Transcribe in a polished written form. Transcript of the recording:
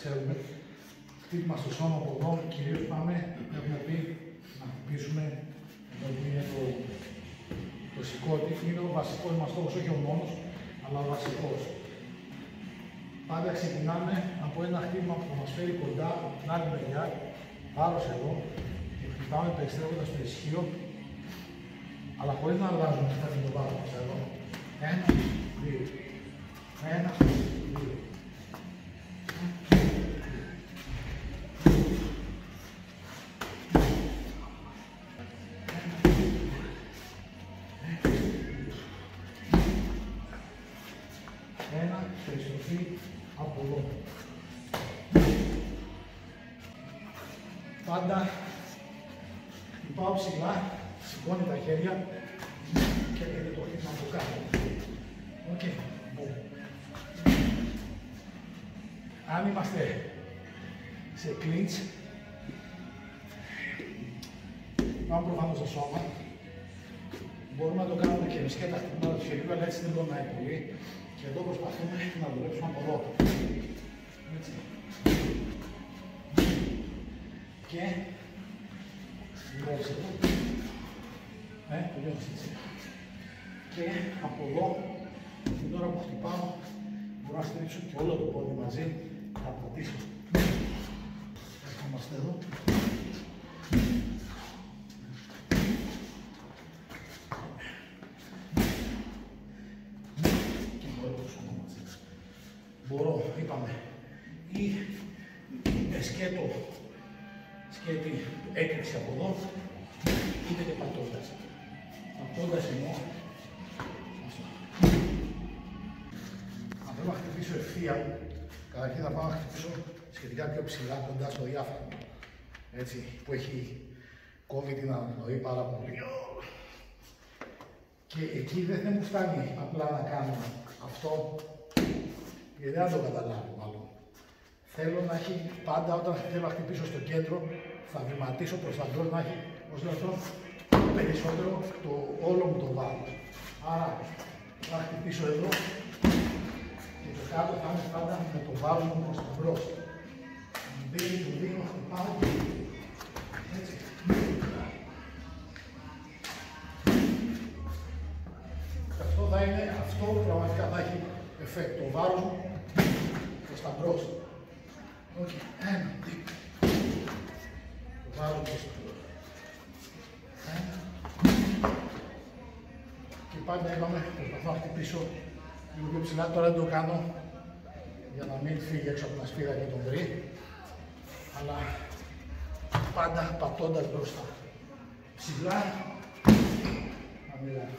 ξέρουμε. Χτύπημα στο σώμα από εδώ, κυρίως πάμε, έχουμε πει, να χτυπήσουμε εδώ που είναι το σηκώτη. Είναι ο βασικός μας στόχος, όχι ο μόνος, αλλά ο βασικός. Πάντα ξεκινάμε από ένα χτύπημα που θα μας φέρει κοντά από την άλλη μεριά, βάρος εδώ, και χτυπάμε περιστρέφοντας το ισχύο, αλλά χωρίς να αλλάζουμε κάτι το βάρος μας εδώ. 1, 2, 1, 2. Ένα, περιστροφή από εδώ. Πάντα χτυπάω ψηλά, σηκώνει τα χέρια και έρχεται το χτύπημα από κάτω. Οκ. Αν είμαστε σε κλίντς, πάμε προφανώς στο σώμα. Μπορούμε να το κάνουμε και με σκέτα χτυπήματα του χεριού, αλλά έτσι δεν πονάει πολύ. Και εδώ προσπαθούμε να δουλέψουμε από εδώ. Έτσι. Και δουλέψε εδώ. Τελειώνεις έτσι. Και από εδώ, την ώρα που χτυπάω, μπορώ να στρίψω και όλο το πόδι μαζί και να πατήσω. Ερχόμαστε εδώ. Μπορώ, είπαμε, ή με σκέτη έκρηξη από εδώ, είτε και πατώντας. Πατώντας εννοώ αυτό. Αν θέλω να χτυπήσω ευθεία, καταρχήν θα πάω να χτυπήσω σχετικά πιο ψηλά, κοντά στο διάφραγμα. Έτσι, που έχει κόβει την αναπνοή πάρα πολύ. Και εκεί δεν μου φτάνει απλά να κάνω αυτό, γιατί δεν θα το καταλάβει μάλλον. Θέλω να έχει πάντα, όταν θέλω να χτυπήσω στο κέντρο, θα βηματίσω προς τα μπρος, να έχει ως αυτό περισσότερο το όλο μου το βάρος. Άρα θα χτυπήσω εδώ και το κάτω θα είναι πάντα με το βάρος μου προς τα μπρος. Μπαίνει το δίνω, χτυπάω, έτσι. Αυτό θα είναι, αυτό πραγματικά θα έχει εφέκτο. Το βάρος μου προς τα μπρος. Οκ, ένα, δύο. Το βάρος προς τα μπρος. Ένα. Και πάντα είπαμε, προσπαθώ να χτυπήσω λίγο πιο ψηλά. Τώρα δεν το κάνω για να μην φύγει έξω από την ασπίδα και τον βρει. Αλλά πάντα πατώντας μπροστά. Ψηλά, να μιλάμε.